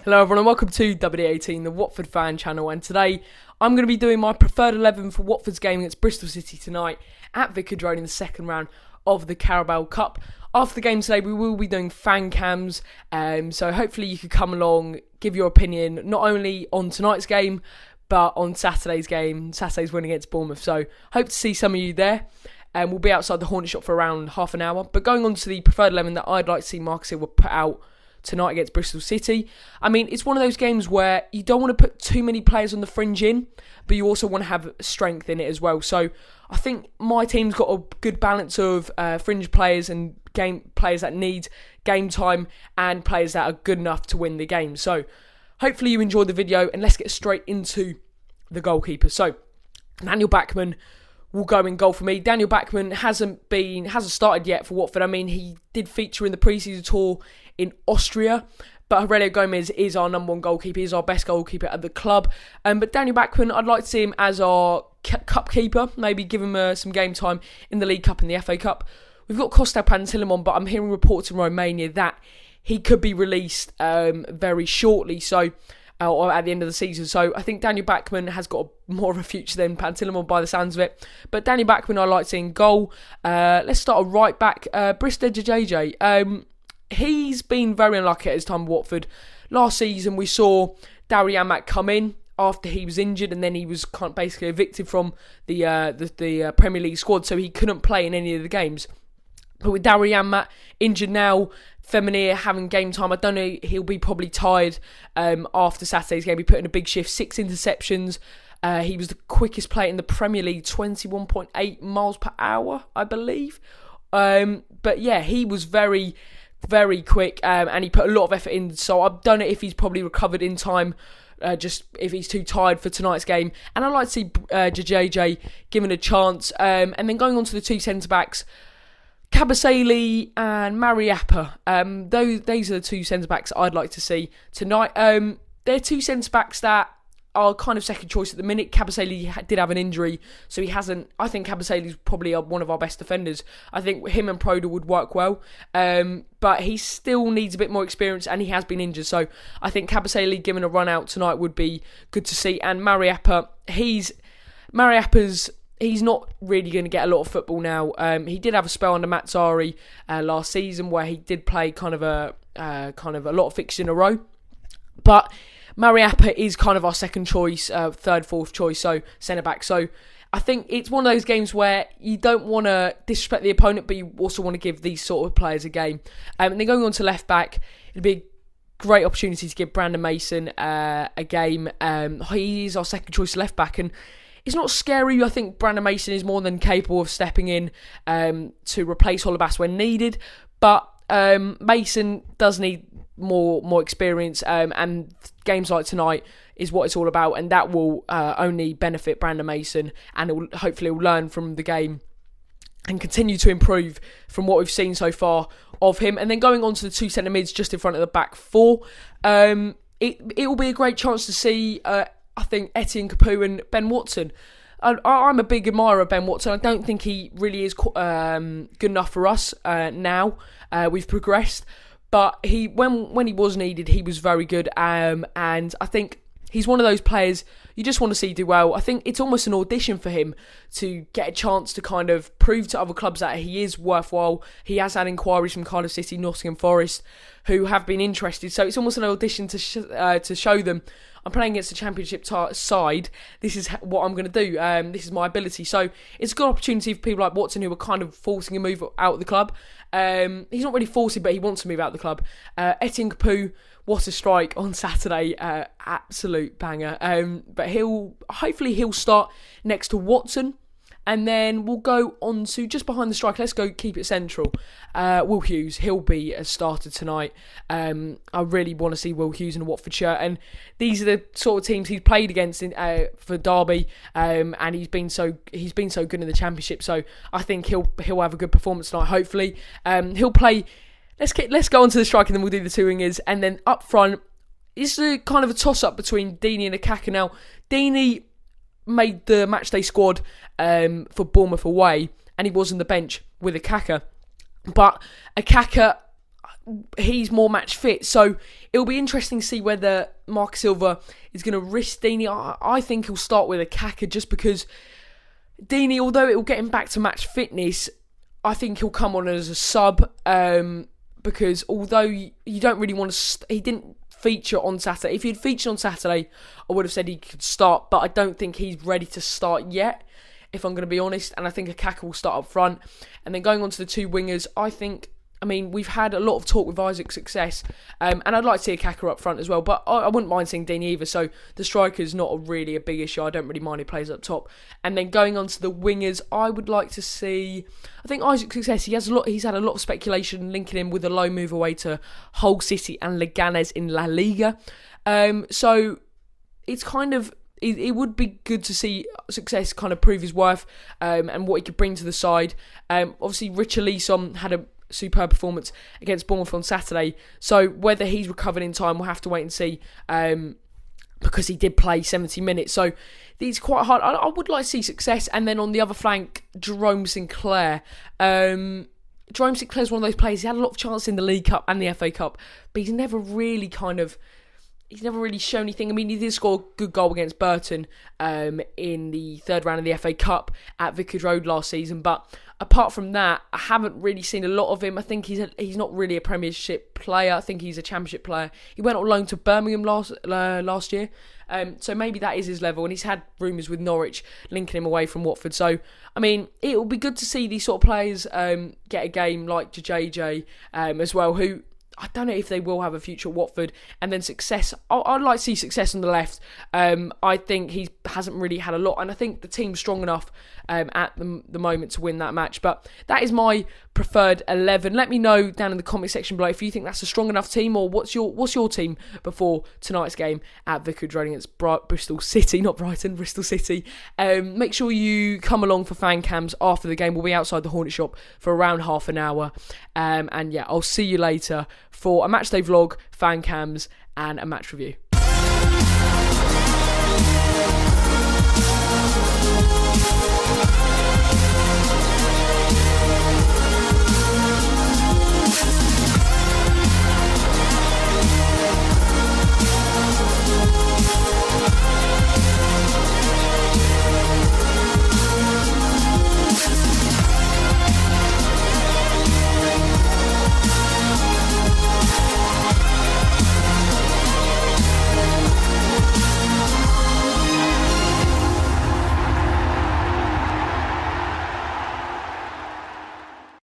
Hello everyone and welcome to WD18, the Watford fan channel, and today I'm going to be doing my preferred 11 for Watford's game against Bristol City tonight at Vicarage Road in the second round of the Carabao Cup. After the game today we will be doing FanCams, so hopefully you could come along, give your opinion not only on tonight's game but on Saturday's game, Saturday's win against Bournemouth. So hope to see some of you there. We'll be outside the Hornets Shop for around half an hour. But going on to the preferred 11 that I'd like to see Marcus Silva put out tonight against Bristol City. I mean, it's one of those games where you don't want to put too many players on the fringe in, but you also want to have strength in it as well. So I think my team's got a good balance of fringe players and game players that need game time and players that are good enough to win the game. So hopefully you enjoyed the video, and let's get straight into the goalkeeper. So Daniel Bachmann will go in goal for me. Daniel Bachmann hasn't started yet for Watford. I mean, he did feature in the pre-season tour in Austria, but Aurelio Gomez is our number one goalkeeper. He's our best goalkeeper at the club. But Daniel Bachmann, I'd like to see him as our cup keeper. Maybe give him some game time in the League Cup and the FA Cup. We've got Kostas Pantilimon, but I'm hearing reports in Romania that he could be released very shortly. So, or at the end of the season. So I think Daniel Bachmann has got more of a future than Pantilimon by the sounds of it. But Daniel Bachmann I like seeing goal. Let's start a right back. Bristol City. He's been very unlucky at his time at Watford. Last season we saw Daryl Janmaat come in after he was injured, and then he was basically evicted from the Premier League squad, so he couldn't play in any of the games. But with Daryl Janmaat injured now, Femenir having game time, I don't know, he'll be probably tired after Saturday's game. He put in a big shift, 6 interceptions. He was the quickest player in the Premier League, 21.8 miles per hour, I believe. But yeah, he was very, very quick, and he put a lot of effort in. So I don't know if he's probably recovered in time, just if he's too tired for tonight's game. And I'd like to see JJ given a chance. And then going on to the two centre-backs, Kabasele and Mariappa. Those are the two centre-backs I'd like to see tonight. They're two centre-backs that are kind of second choice at the minute. Kabasele did have an injury, so he hasn't. I think Kabasele's probably one of our best defenders. I think him and Proda would work well, but he still needs a bit more experience, and he has been injured. So I think Kabasele given a run out tonight would be good to see. And Mariappa, he's not really going to get a lot of football now. He did have a spell under Mazzari last season where he did play kind of a lot of fixtures in a row, but Mariappa is kind of our second choice, third, fourth choice, so centre-back. So I think it's one of those games where you don't want to disrespect the opponent, but you also want to give these sort of players a game. And then going on to left-back, it'd be a great opportunity to give Brandon Mason a game. He's our second choice left-back, and it's not scary. I think Brandon Mason is more than capable of stepping in to replace Holebas when needed, but Mason does need more experience, and games like tonight is what it's all about, and that will only benefit Brandon Mason, and hopefully he'll learn from the game and continue to improve from what we've seen so far of him. And then going on to the two centre mids just in front of the back four, it will be a great chance to see I think Etienne Capoue and Ben Watson. I'm a big admirer of Ben Watson. I don't think he really is good enough for us now. We've progressed. But when he was needed, he was very good. And I think he's one of those players you just want to see do well. I think it's almost an audition for him to get a chance to kind of prove to other clubs that he is worthwhile. He has had inquiries from Cardiff City, Nottingham Forest, who have been interested. So it's almost an audition to show them, I'm playing against the Championship side. This is what I'm going to do. This is my ability. So it's a good opportunity for people like Watson, who are kind of forcing a move out of the club. He's not really forcing, but he wants to move out of the club. Etienne Capoue, what a strike on Saturday. Absolute banger. But hopefully he'll start next to Watson. And then we'll go on to just behind the striker. Let's go keep it central. Will Hughes, he'll be a starter tonight. I really want to see Will Hughes in a Watford shirt. And these are the sort of teams he's played against for Derby. And he's been so good in the Championship. So I think he'll have a good performance tonight. Hopefully, he'll play. Let's go on to the striker, and then we'll do the two wingers. And then up front, it's a kind of a toss-up between Deeney and Akaka. Now, Deeney made the matchday squad for Bournemouth away, and he was on the bench with Akaka. But Akaka, he's more match fit. So it'll be interesting to see whether Marcus Silva is going to risk Deeney. I think he'll start with Akaka just because Deeney, although it will get him back to match fitness, I think he'll come on as a sub because although you don't really want to... he didn't feature on Saturday. If he'd featured on Saturday, I would have said he could start, but I don't think he's ready to start yet, if I'm going to be honest. And I think Akaka will start up front. And then going on to the two wingers, we've had a lot of talk with Isaac's success, and I'd like to see Akaka up front as well, but I wouldn't mind seeing Deeney either, so the striker's not really a big issue. I don't really mind who plays up top. And then going on to the wingers, I would like to see... I think Isaac's success, he's had a lot of speculation linking him with a low move away to Hull City and Leganés in La Liga. So it's kind of... It would be good to see success kind of prove his worth and what he could bring to the side. Obviously, Richarlison had a superb performance against Bournemouth on Saturday, so whether he's recovered in time, we'll have to wait and see, because he did play 70 minutes, so it's quite hard. I would like to see success. And then on the other flank, Jerome Sinclair. Jerome Sinclair's one of those players, he had a lot of chances in the League Cup and the FA Cup, but he's never really shown anything. I mean, he did score a good goal against Burton in the third round of the FA Cup at Vicarage Road last season, but apart from that, I haven't really seen a lot of him. I think he's not really a Premiership player. I think he's a Championship player. He went on loan to Birmingham last year, so maybe that is his level. And he's had rumours with Norwich linking him away from Watford. So, I mean, it will be good to see these sort of players get a game like JJ as well, who... I don't know if they will have a future at Watford. And then success, I'd like to see success on the left. I think he hasn't really had a lot, and I think the team's strong enough at the moment to win that match. But that is my preferred 11. Let me know down in the comment section below if you think that's a strong enough team, or what's your team before tonight's game at Vicarage Road against Bristol City, not Brighton, Bristol City. Make sure you come along for FanCams after the game. We'll be outside the Hornets Shop for around half an hour. And yeah, I'll see you later for a matchday vlog, FanCams, and a match review.